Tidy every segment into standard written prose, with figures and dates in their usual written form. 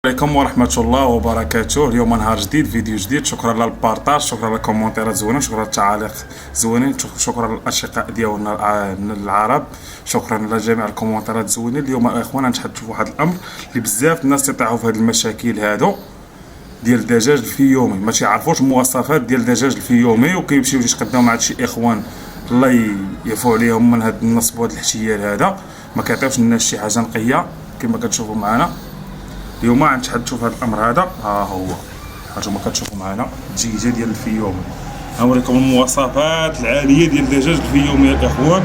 عليكم ورحمة الله وبركاته. اليوم نهار جديد، فيديو جديد. شكرا للبارطاج، شكرا للكومنتيرات زوينة، شكرا للتعاليق زوينين، شكرا للأشقاء ديالنا العرب، شكرا لجميع الكومنتيرات زوينين. اليوم اخوانا نتحدثوا في واحد الامر اللي بزاف الناس تيطيحوا في هاد المشاكل هادو ديال الدجاج الفيومي، ما تيعرفوش المواصفات ديال الدجاج الفيومي، وكيمشيو يتقداو مع هادشي اخوان الله يعفو عليهم من هاد النصب وهاد الاحتيال هذا، ما كيعطيوش الناس شي حاجه نقيه كما كتشوفوا معنا. اليوم غنتحدثوا في هذا الامر هذا. ها هو هانتوما كتشوفوا معنا الدجاجه ديال الفيومي، غنوريكم المواصفات العاليه ديال الدجاج الفيومي الاخوان.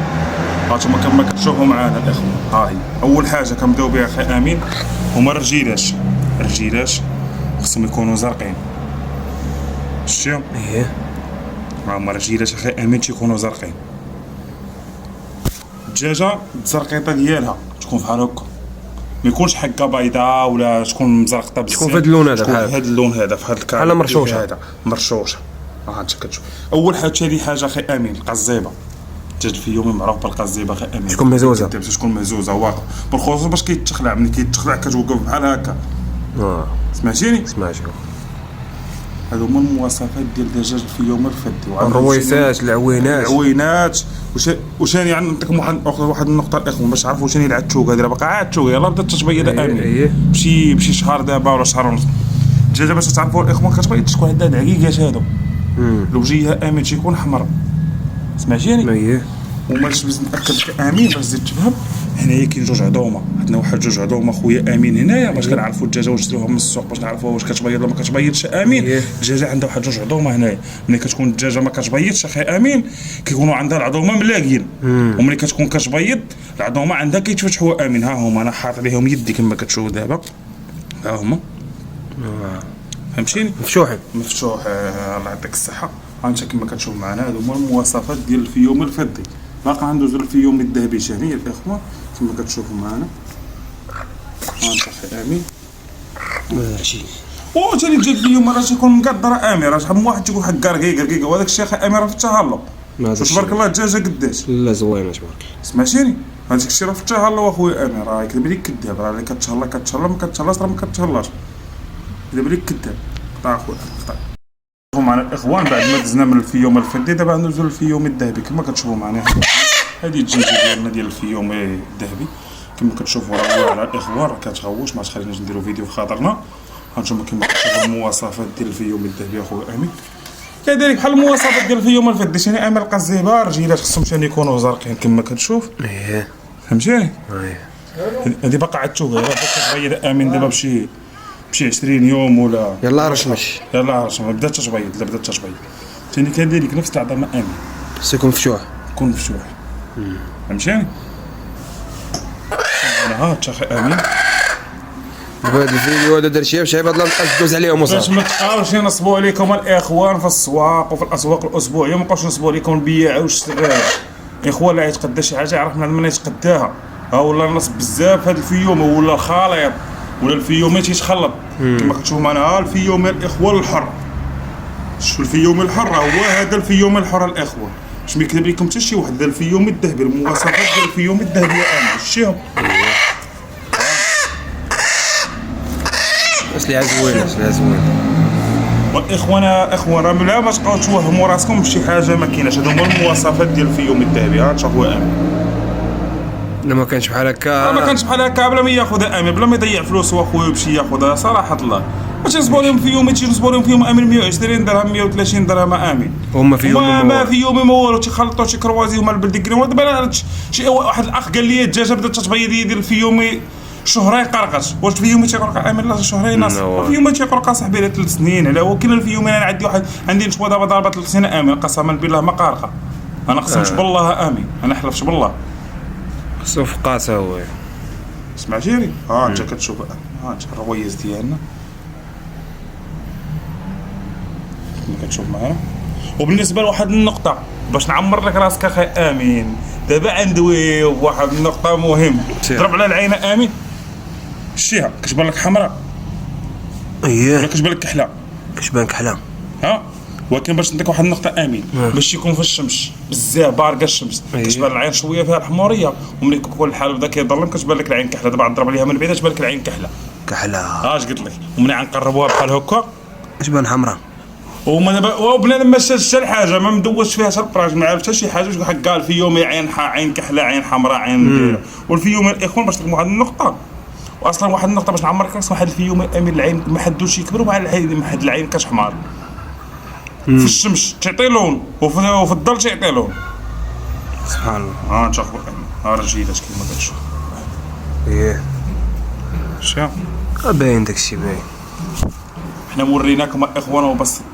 هانتوما كما كتشوفوا معنا الاخوان. ها هي اول حاجه كنبداو بها اخي امين هما الرجيلاش خصهم يكونوا زرقين. شتيهم؟ هما الرجيلاش اخي امين تيكونوا زرقين. الدجاجه الزرقيطه ديالها تكون بحال هكا، ما يكونش حكه بيضاء ولا تكون مزرقطه بزاف، تكون في هذا اللون هذا، تكون في هذا اللون هذا، في هذا الكاري بحال مرشوشه هذا مرشوشه. ها انت كتشوف اول حاجه ثاني حاجه اخي امين القزيبه. الدجاج الفيومي معروف بالقزيبه اخي امين، تكون مهزوزه، تكون مهزوزه واقف بالخصوص باش كيتخلع. ملي كيتخلع كتوقف بحال هكا. سمعتيني؟ سمعتي. هادو هما المواصفات ديال الدجاج الفيومي الفدي. الرويسات، العوينات وشاني نعطيكم واحد النقطه الاخوان باش تعرفوا شاني العتوقه هذه. باقا عتوقه يلاه بدات تتبيض امين بشي شهر دابا ولا شهر ونص. الدجاجه باش تعرفوا الاخوان كتبيض تكون عندها دعكيكات هادو، الوجهيه امين تيكون حمر. سمعتيني؟ وماش باش نتاكد لك امين باش تزيد تفهم. هنايا كاين جوج عظومه، عندنا واحد جوج عظومه خويا امين هنايا باش كنعرفوا الدجاجه واش نشريوها من السوق باش نعرفوا واش كتبيض ولا ما كتبيضش امين. الدجاجه عندها واحد جوج عظومه هنايا. ملي كتكون الدجاجه ما كتبيضش اخي امين كيكونوا عندها العظومه ملاقيين، وملي كتكون كتبيض العظومه عندها كيتفتحوا امين. ها هما انا حاط عليهم يدي كما كتشوفوا دابا، ها هما فهمتيني؟ مفتوح الله يعطيك الصحه. ها انت كما كتشوف معنا هادو هما المواصفات ديال الفيومي الفضي. باقا ندوزو للفيومي الذهبي ثاني الاخوان كما كتشوفوا معنا. ها انت اخي امين ماشي ثاني الدجاج اليوم راه تيكون مقدر امين، راه شحال من واحد تيقول حق رقيق وهذاك الشيء اخي امين راه في التهلا. تبارك الله الدجاجه قداش لا زوينه تبارك. سمعتيني؟ هذاك الشيء راه في التهلا اخويا امين، راه يكذب لك كذاب. راه اللي كتهلا ما كتهلاش، راه ما كتهلاش، يكذب لك كذاب. قطع اخويا قطع. معنا الاخوان بعد ما دزنا من الفيومي الفضي دابا ندوزو للفيومي الذهبي كما كتشوفوا معنا. هذه الدجاجه ديالنا ديال الفيومي الذهبي كما كتشوفوا راه على الاخوان راه كتغوش، ما تخليناش نديرو فيديو في خاطرنا. هانتوما كما كتشوفوا المواصفات ديال الفيومي الذهبي اخويا امين، كذلك بحال المواصفات ديال الفيومي الفضي. ثاني امين القزيبه رجيلات خصهم ثاني يكونوا زرقين كما كتشوف. فهمتيني؟ هذه باقا عتوقه، راه باقا تبيض امين دابا بشي 20 يوم ولا يلا رشمش بدات تتبيض. ثاني كذلك نفس العظمه امين سيكون مفتوح، يكون مفتوح. فهمتيني؟ انا ها اخي امين بهذا الفيديو هذا درت شي باش عباد الله ندوز عليهم باش ما تبقاوش ينصبوا عليكم الاخوان في السواق وفي الاسواق الاسبوعيه. ما بقاوش ينصبوا عليكم البياع والشراء. الاخوان اللي يتقدى شي حاجه يعرف من يتقداها. ها ولا نصب بزاف هذا الفيومي ولا الخليط ولا الفيومي تيتخلط كما كتشوفوا معنا. ها الفيومي الاخوان الحر، شوف الفيومي الحر هو هذا الفيومي الحر الاخوان، باش ما يكذب لكم حتى شي واحد. الفيومي الذهبي المواصفات ديال الفيومي الذهبي انا شتيهم اسلعه زوينه. والاخوان راه لا ما تبقاو توهموا راسكم بشي حاجه ما كايناش. هادو هما المواصفات ديال الفيومي الذهبي. ها تشوفوا امين ما كانش بحال هكا، بلا ما ياخذها امين، بلا ما يضيع فلوس واخويا باش ياخذها صراحه الله. باش نصبوا لهم فيومي تينصبوا لهم فيهم امين 120 درهم 130 درهم امين. هما فيومي ما فيومي ما والو تيخلطوا شي كروازي هما البلدي كريم. دابا شي واحد الاخ قال لي الدجاجه بدات تتبيض ديال الفيومي شهرين قرقت. واش الفيومي تيقرق امين؟ لا شهرين نص. الفيومي تيقرق صاحبي على 3 سنين. على هو كاين الفيومي انا عندي نشوى دابا ضربه 3 سنين امين قسما بالله ما قارقه. انا قسمت بالله امين، انا حلفش بالله صفقاته هو. سمعتيني؟ ها انت كتشوف ها انت الرويز ديالنا كما كتشوف معايا. وبالنسبه لواحد النقطه باش نعمر لك راسك اخي امين، دابا ندويو بواحد النقطه مهم. ضرب على العين امين، شتيها كتبان لك حمراء ولا كتبان لك كحله؟ كتبان كحله. ها ولكن باش نديك واحد النقطه امين باش يكون في الشمس بزاف بارقه الشمس كتبان العين شويه فيها الحموريه، وملي كيكون الحال بدا كيظلم كتبان لك العين كحله. دابا تضرب عليها من بعيد تبان لك العين كحله. كحلة. اش قلت لك، ومن نقربوها بحال هكا تبان حمراء. وما دابا وبنادم ما شاش حتى الحاجه، ما مدوزش فيها حتى البراج، ما عرف حتى شي حاجه. واش حق قال في يوم عين عين كحله، عين حمراء، عين دايره. والفيوم الاخوان باش نقول واحد النقطه، واصلا واحد النقطه باش نعمرك راسك، واحد الفيوم امين العين ما حدوش يكبروا مع العين، ما حد العين كتحمر في الشمس تعطي لون، وفي الظل تعطي لون. سبحان الله. ها انت اخويا، ها رجيلات كيما كتشوف. ايه شتي باين داكشي باين. حنا وريناكم اخوانا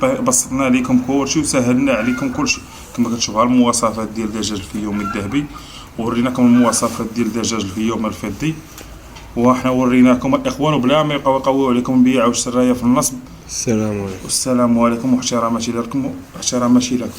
وبسطنا لكم كلشي وسهلنا عليكم كلشي. كما كتشوفوا المواصفات ديال دجاج الفيوم الذهبي، وريناكم المواصفات ديال دجاج الفيوم الفضي، وحنا وريناكم الاخوان وبلا ما يقويو عليكم البيع والشرايه في النصب. السلام عليكم. والسلام عليكم واحتراماتي لكم واحتراماتي لكم.